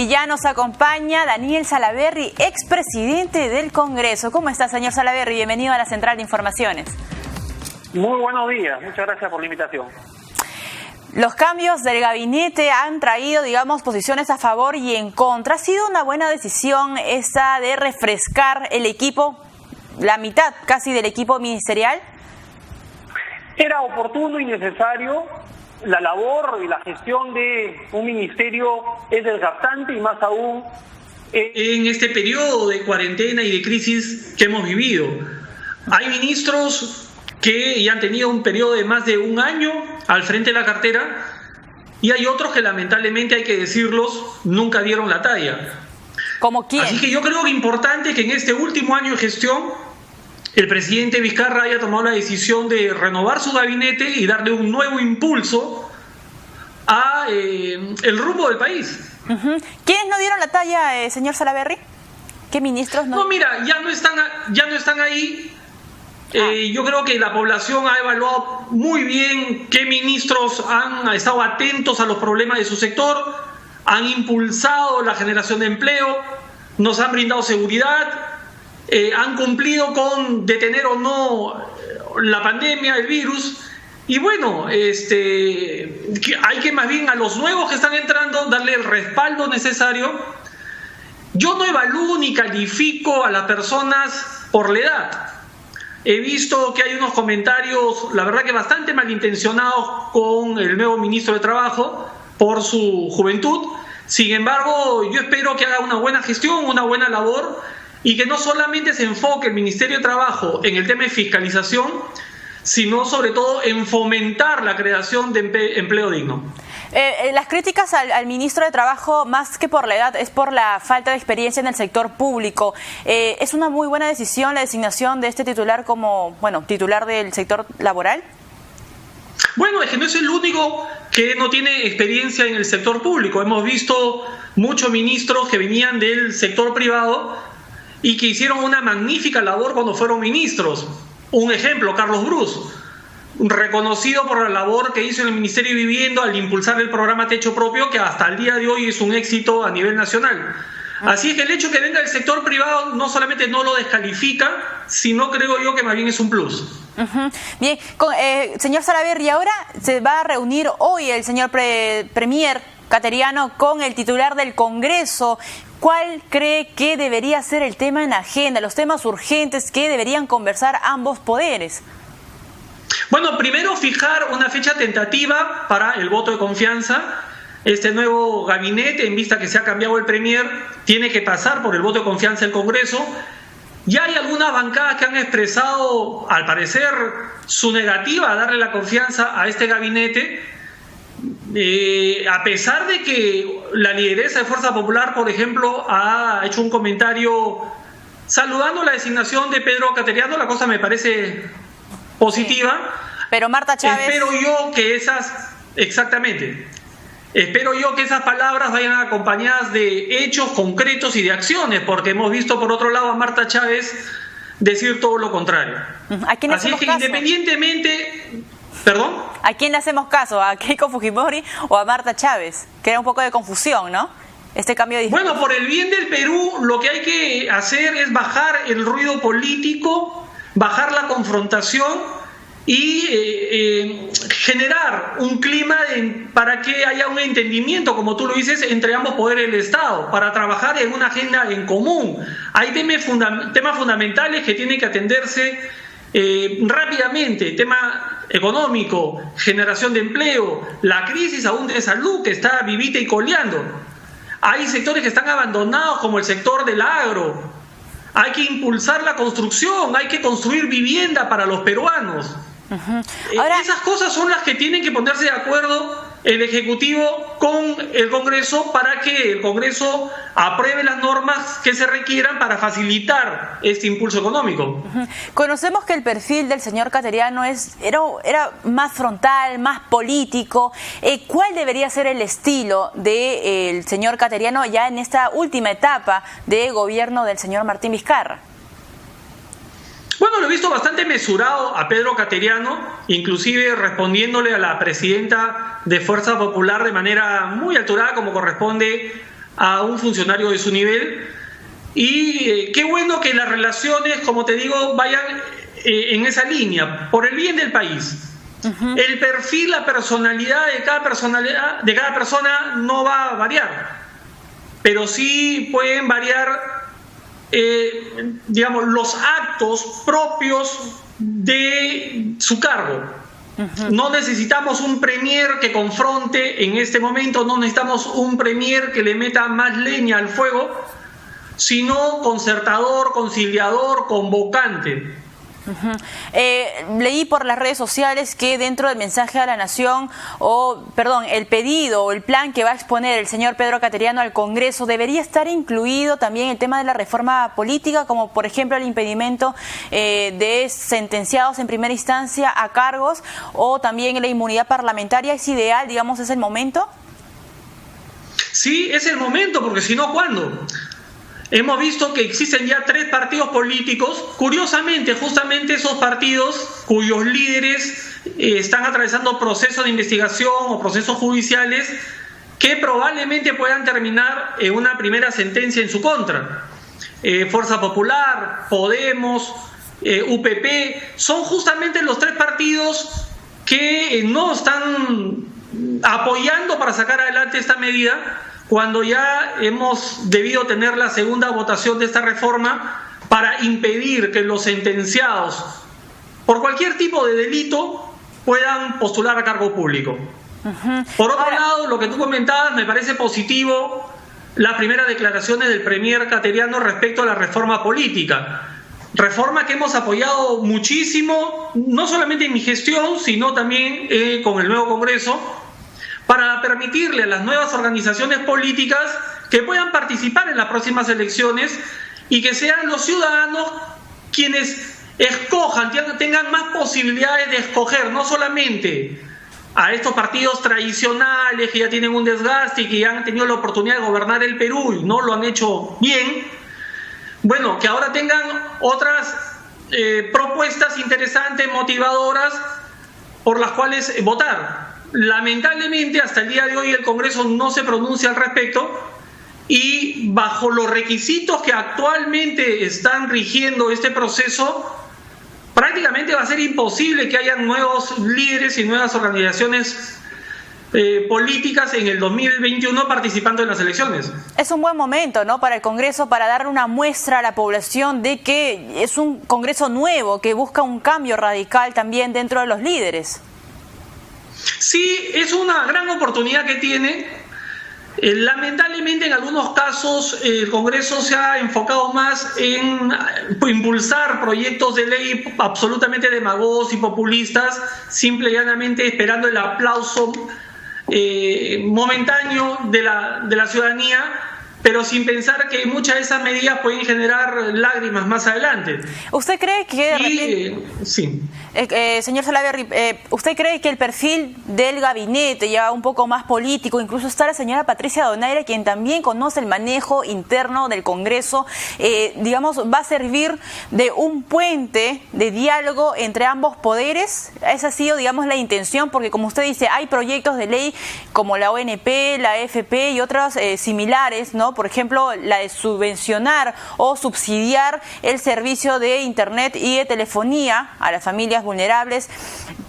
Y ya nos acompaña Daniel Salaverry, expresidente del Congreso. ¿Cómo está, señor Salaverry? Bienvenido a la Central de Informaciones. Muy buenos días, muchas gracias por la invitación. Los cambios del gabinete han traído, digamos, posiciones a favor y en contra. ¿Ha sido una buena decisión esta de refrescar el equipo, la mitad casi del equipo ministerial? Era oportuno y necesario. La labor y la gestión de un ministerio es desgastante y más aún en este periodo de cuarentena y de crisis que hemos vivido. Hay ministros que ya han tenido un periodo de más de un año al frente de la cartera y hay otros que lamentablemente, hay que decirlos, nunca dieron la talla. ¿Cómo quién? Así que yo creo que es importante que en este último año de gestión el presidente Vizcarra haya tomado la decisión de renovar su gabinete y darle un nuevo impulso a el rumbo del país. ¿Quiénes no dieron la talla, señor Salaverry? ¿Qué ministros no? No, mira, ya no están ahí. Yo creo que la población ha evaluado muy bien qué ministros han estado atentos a los problemas de su sector, han impulsado la generación de empleo, nos han brindado seguridad, han cumplido con detener o no la pandemia, el virus. Y bueno, hay que más bien a los nuevos que están entrando darle el respaldo necesario. Yo no evalúo ni califico a las personas por la edad. He visto que hay unos comentarios, la verdad que bastante malintencionados con el nuevo ministro de Trabajo por su juventud. Sin embargo, yo espero que haga una buena gestión, una buena labor y que no solamente se enfoque el Ministerio de Trabajo en el tema de fiscalización, sino sobre todo en fomentar la creación de empleo digno. Las críticas al ministro de Trabajo, más que por la edad, es por la falta de experiencia en el sector público. ¿Es una muy buena decisión la designación de este titular como, titular del sector laboral? Bueno, es que no es el único que no tiene experiencia en el sector público. Hemos visto muchos ministros que venían del sector privado y que hicieron una magnífica labor cuando fueron ministros. Un ejemplo, Carlos Brus, reconocido por la labor que hizo en el Ministerio de Vivienda al impulsar el programa Techo Propio, que hasta el día de hoy es un éxito a nivel nacional. Así es que el hecho que venga del sector privado no solamente no lo descalifica, sino creo yo que más bien es un plus. Bien, señor Salaverry, ahora se va a reunir hoy el señor Premier Cateriano con el titular del Congreso. ¿Cuál cree que debería ser el tema en agenda, los temas urgentes que deberían conversar ambos poderes? Bueno, primero fijar una fecha tentativa para el voto de confianza. Este nuevo gabinete, en vista que se ha cambiado el Premier, tiene que pasar por el voto de confianza del Congreso. Ya hay algunas bancadas que han expresado, al parecer, su negativa a darle la confianza a este gabinete, a pesar de que la lideresa de Fuerza Popular, por ejemplo, ha hecho un comentario saludando la designación de Pedro Cateriano. La cosa me parece positiva. Sí. Pero Marta Chávez... Espero yo que esas palabras vayan acompañadas de hechos concretos y de acciones, porque hemos visto por otro lado a Marta Chávez decir todo lo contrario. Así es que independientemente... ¿Perdón? ¿A quién le hacemos caso? ¿A Keiko Fujimori o a Marta Chávez? Crea un poco de confusión, ¿no? Este cambio de discurso. Bueno, por el bien del Perú, lo que hay que hacer es bajar el ruido político, bajar la confrontación y generar un clima para que haya un entendimiento, como tú lo dices, entre ambos poderes del Estado, para trabajar en una agenda en común. Hay temas fundamentales que tienen que atenderse rápidamente: tema económico, generación de empleo, la crisis aún de salud que está vivita y coleando. Hay sectores que están abandonados, como el sector del agro. Hay que impulsar la construcción, hay que construir vivienda para los peruanos. Ahora, esas cosas son las que tienen que ponerse de acuerdo el Ejecutivo con el Congreso para que el Congreso apruebe las normas que se requieran para facilitar este impulso económico. Conocemos que el perfil del señor Cateriano era más frontal, más político. ¿Cuál debería ser el estilo del señor Cateriano ya en esta última etapa de gobierno del señor Martín Vizcarra? Bueno, lo he visto bastante mesurado a Pedro Cateriano, inclusive respondiéndole a la presidenta de Fuerza Popular de manera muy alturada, como corresponde a un funcionario de su nivel. Y qué bueno que las relaciones, como te digo, vayan en esa línea, por el bien del país. El perfil, la personalidad de cada persona no va a variar, pero sí pueden variar, digamos, los actos propios de su cargo. No necesitamos un premier que confronte en este momento, no necesitamos un premier que le meta más leña al fuego, sino concertador, conciliador, convocante. Leí por las redes sociales que dentro del mensaje a la nación, el pedido o el plan que va a exponer el señor Pedro Cateriano al Congreso, debería estar incluido también el tema de la reforma política, como por ejemplo el impedimento de sentenciados en primera instancia a cargos, o también la inmunidad parlamentaria. ¿Es ideal, digamos, es el momento? Sí, es el momento, porque si no, ¿cuándo? Hemos visto que existen ya 3 partidos políticos, curiosamente, justamente esos partidos cuyos líderes están atravesando procesos de investigación o procesos judiciales que probablemente puedan terminar en una primera sentencia en su contra. Fuerza Popular, Podemos, UPP, son justamente los 3 partidos que no están apoyando para sacar adelante esta medida, cuando ya hemos debido tener la segunda votación de esta reforma para impedir que los sentenciados por cualquier tipo de delito puedan postular a cargo público. Por otro lado, lo que tú comentabas, me parece positivo las primeras declaraciones del premier Cateriano respecto a la reforma política. Reforma que hemos apoyado muchísimo, no solamente en mi gestión, sino también con el nuevo Congreso, para permitirle a las nuevas organizaciones políticas que puedan participar en las próximas elecciones y que sean los ciudadanos quienes escojan, tengan más posibilidades de escoger, no solamente a estos partidos tradicionales que ya tienen un desgaste y que ya han tenido la oportunidad de gobernar el Perú y no lo han hecho bien, bueno, que ahora tengan otras propuestas interesantes, motivadoras, por las cuales votar. Lamentablemente, hasta el día de hoy el Congreso no se pronuncia al respecto y bajo los requisitos que actualmente están rigiendo este proceso, prácticamente va a ser imposible que haya nuevos líderes y nuevas organizaciones políticas en el 2021 participando en las elecciones. Es un buen momento, ¿no?, para el Congreso, para dar una muestra a la población de que es un Congreso nuevo, que busca un cambio radical también dentro de los líderes. Sí, es una gran oportunidad que tiene. Lamentablemente, en algunos casos, el Congreso se ha enfocado más en impulsar proyectos de ley absolutamente demagogos y populistas, simple y llanamente esperando el aplauso momentáneo de la ciudadanía, pero sin pensar que muchas de esas medidas pueden generar lágrimas más adelante. ¿Usted cree que de repente, sí. Señor Salaverry, usted cree que el perfil del gabinete, ya un poco más político, incluso está la señora Patricia Donaire, quien también conoce el manejo interno del Congreso, digamos, va a servir de un puente de diálogo entre ambos poderes? Esa ha sido, digamos, la intención, porque como usted dice, hay proyectos de ley como la ONP, la AFP y otras similares, ¿no? Por ejemplo, la de subvencionar o subsidiar el servicio de internet y de telefonía a las familias vulnerables,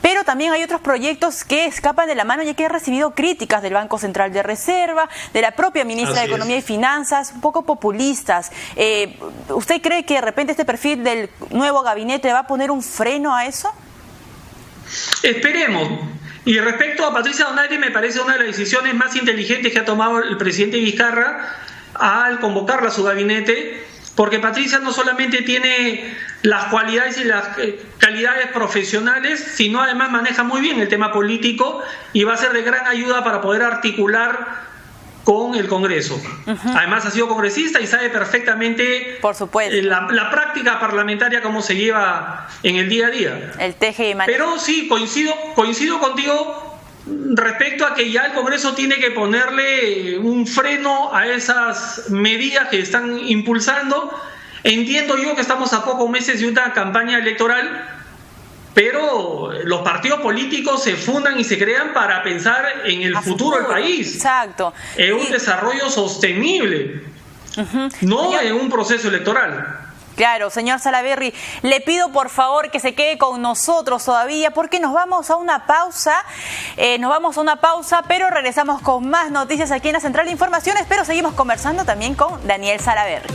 pero también hay otros proyectos que escapan de la mano y que han recibido críticas del Banco Central de Reserva, de la propia ministra de Economía y Finanzas, un poco populistas. ¿Usted cree que de repente este perfil del nuevo gabinete va a poner un freno a eso? Esperemos. Y respecto a Patricia Donaire, me parece una de las decisiones más inteligentes que ha tomado el presidente Vizcarra al convocarla a su gabinete, porque Patricia no solamente tiene las cualidades y las calidades profesionales, sino además maneja muy bien el tema político y va a ser de gran ayuda para poder articular con el Congreso. Además ha sido congresista y sabe perfectamente, por supuesto, la práctica parlamentaria, cómo se lleva en el día a día. El teje y maneje. Pero sí, coincido contigo respecto a que ya el Congreso tiene que ponerle un freno a esas medidas que están impulsando. Entiendo yo que estamos a pocos meses de una campaña electoral pero los partidos políticos se fundan y se crean para pensar en el futuro del país. Exacto. En un desarrollo sostenible, no en un proceso electoral. Claro, señor Salaverry, le pido por favor que se quede con nosotros todavía porque nos vamos a una pausa, pero regresamos con más noticias aquí en la Central de Informaciones, pero seguimos conversando también con Daniel Salaverry.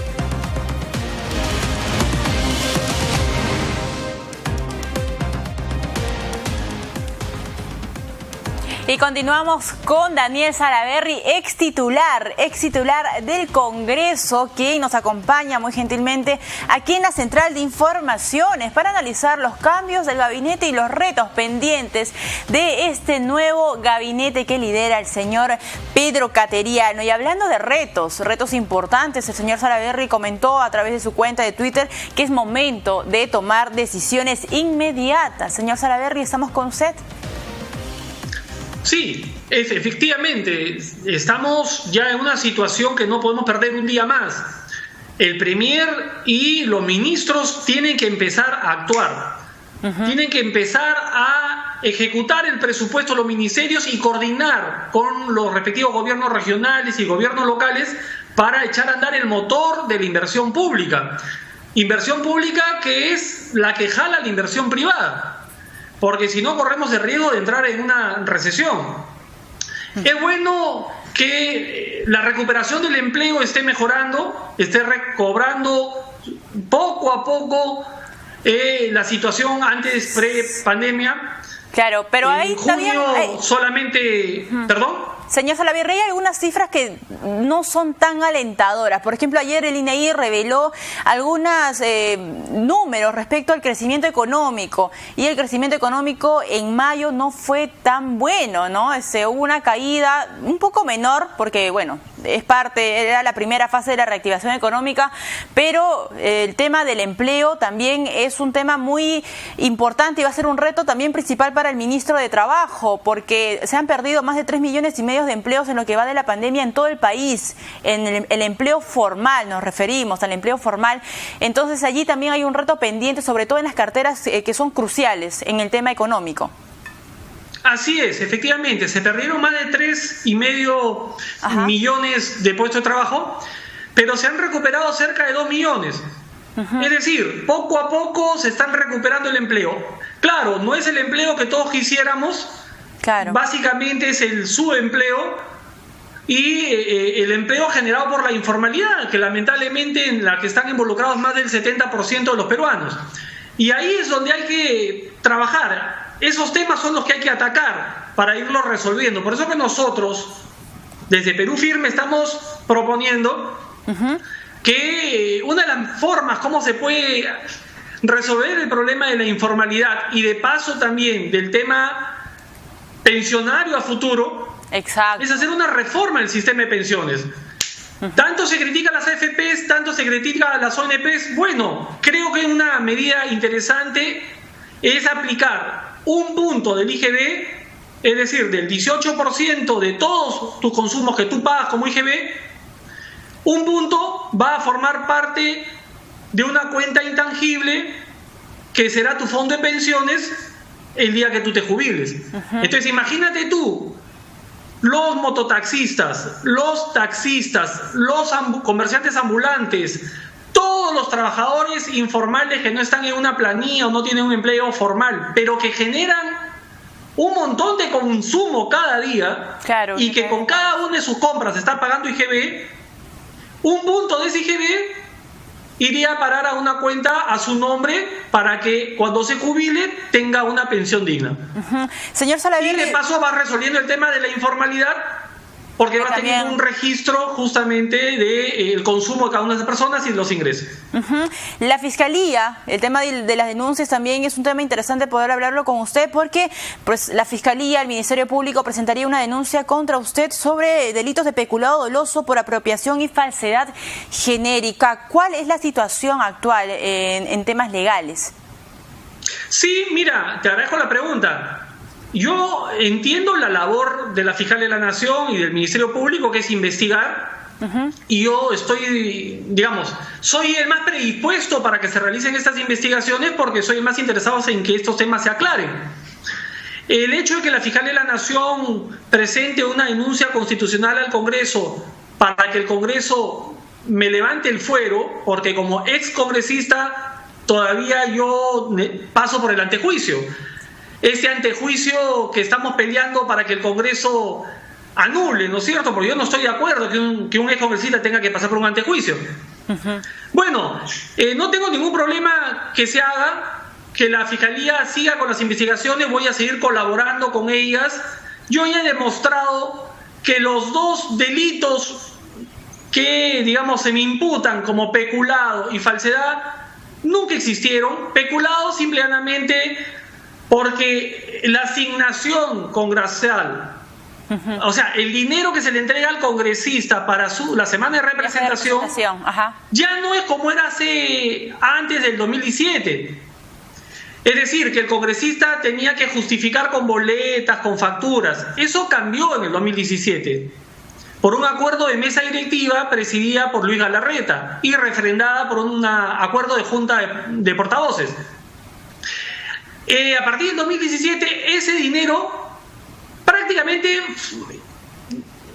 Y continuamos con Daniel Salaverry, ex titular del Congreso, que nos acompaña muy gentilmente aquí en la Central de Informaciones para analizar los cambios del gabinete y los retos pendientes de este nuevo gabinete que lidera el señor Pedro Cateriano. Y hablando de retos importantes, el señor Salaverry comentó a través de su cuenta de Twitter que es momento de tomar decisiones inmediatas. Señor Salaverry, ¿estamos con usted? Sí, efectivamente, estamos ya en una situación que no podemos perder un día más. El Premier y los ministros tienen que empezar a actuar, tienen que empezar a ejecutar el presupuesto de los ministerios y coordinar con los respectivos gobiernos regionales y gobiernos locales para echar a andar el motor de la inversión pública. Inversión pública que es la que jala la inversión privada, porque si no corremos el riesgo de entrar en una recesión. Es bueno que la recuperación del empleo esté mejorando, esté recobrando poco a poco la situación antes pre-pandemia. Claro, pero ahí también solamente, perdón. Señor Salaverry, hay algunas cifras que no son tan alentadoras. Por ejemplo, ayer el INEGI reveló algunos números respecto al crecimiento económico. Y el crecimiento económico en mayo no fue tan bueno, ¿no? Hubo una caída un poco menor, porque, bueno, era la primera fase de la reactivación económica, pero el tema del empleo también es un tema muy importante y va a ser un reto también principal para el ministro de Trabajo, porque se han perdido más de 3,5 millones de empleos en lo que va de la pandemia en todo el país, en el empleo formal, nos referimos al empleo formal. Entonces allí también hay un reto pendiente, sobre todo en las carteras que son cruciales en el tema económico. Así es, efectivamente, se perdieron más de 3,5 millones de puestos de trabajo, pero se han recuperado cerca de 2 millones. Es decir, poco a poco se están recuperando el empleo. Claro, no es el empleo que todos quisiéramos. Claro. Básicamente es el subempleo y el empleo generado por la informalidad, que lamentablemente en la que están involucrados más del 70% de los peruanos. Y ahí es donde hay que trabajar. Esos temas son los que hay que atacar para irlos resolviendo. Por eso que nosotros, desde Perú Firme, estamos proponiendo que una de las formas como se puede resolver el problema de la informalidad y de paso también del tema pensionario a futuro, exacto, es hacer una reforma del sistema de pensiones. Tanto se critica a las AFPs, tanto se critica a las ONPs. Bueno, creo que una medida interesante es aplicar un punto del IGB, es decir, del 18% de todos tus consumos que tú pagas como IGB, un punto va a formar parte de una cuenta intangible que será tu fondo de pensiones el día que tú te jubiles. Entonces imagínate tú, los mototaxistas, los taxistas, los comerciantes ambulantes, todos los trabajadores informales que no están en una planilla o no tienen un empleo formal, pero que generan un montón de consumo cada día, claro, y que con cada una de sus compras está pagando IGB, un punto de ese IGB iría a parar a una cuenta a su nombre para que cuando se jubile tenga una pensión digna. Señor Salaverry, y de paso va resolviendo el tema de la informalidad, porque va teniendo un registro justamente del consumo de cada una de las personas y los ingresos. La Fiscalía, el tema de las denuncias también es un tema interesante poder hablarlo con usted, porque pues la Fiscalía, el Ministerio Público presentaría una denuncia contra usted sobre delitos de peculado doloso por apropiación y falsedad genérica. ¿Cuál es la situación actual en temas legales? Sí, mira, te agradezco la pregunta. Yo entiendo la labor de la Fiscalía de la Nación y del Ministerio Público, que es investigar, y yo estoy, digamos, soy el más predispuesto para que se realicen estas investigaciones porque soy el más interesado en que estos temas se aclaren. El hecho de que la Fiscalía de la Nación presente una denuncia constitucional al Congreso para que el Congreso me levante el fuero, porque como ex congresista todavía yo paso por el antejuicio. Este antejuicio que estamos peleando para que el Congreso anule, ¿no es cierto? Porque yo no estoy de acuerdo que un ex congresista tenga que pasar por un antejuicio. Bueno, no tengo ningún problema que se haga, que la Fiscalía siga con las investigaciones, voy a seguir colaborando con ellas. Yo ya he demostrado que los dos delitos que, digamos, se me imputan como peculado y falsedad nunca existieron. Peculado simplemente porque la asignación congresal, o sea, el dinero que se le entrega al congresista para la semana de representación, ya no es como era antes del 2017. Es decir, que el congresista tenía que justificar con boletas, con facturas. Eso cambió en el 2017, por un acuerdo de mesa directiva presidida por Luis Galarreta y refrendada por un acuerdo de junta de portavoces. A partir del 2017, ese dinero prácticamente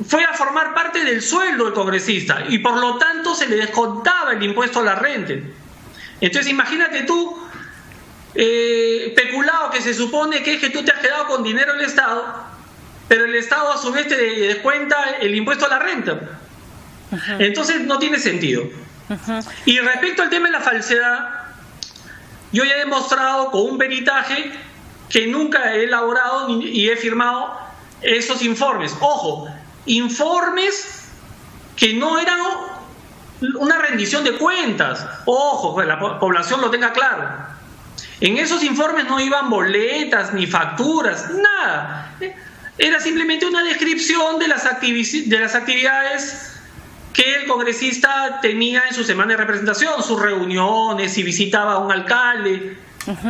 fue a formar parte del sueldo del congresista y por lo tanto se le descontaba el impuesto a la renta. Entonces imagínate tú, peculado que se supone que es que tú te has quedado con dinero del Estado, pero el Estado a su vez te descuenta el impuesto a la renta. Entonces no tiene sentido. Y respecto al tema de la falsedad, yo ya he demostrado con un peritaje que nunca he elaborado y he firmado esos informes. Ojo, informes que no eran una rendición de cuentas. Ojo, que la población lo tenga claro. En esos informes no iban boletas ni facturas, nada. Era simplemente una descripción de las actividades que el congresista tenía en su semana de representación, sus reuniones, si visitaba a un alcalde,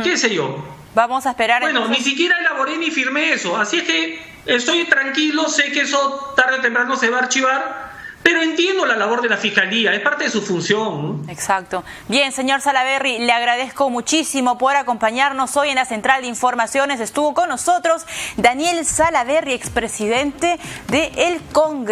qué sé yo. Vamos a esperar. Bueno, entonces, ni siquiera elaboré ni firmé eso, así es que estoy tranquilo, sé que eso tarde o temprano se va a archivar, pero entiendo la labor de la Fiscalía, es parte de su función, ¿no? Exacto. Bien, señor Salaverry, le agradezco muchísimo por acompañarnos hoy en la Central de Informaciones. Estuvo con nosotros Daniel Salaverry, expresidente del Congreso.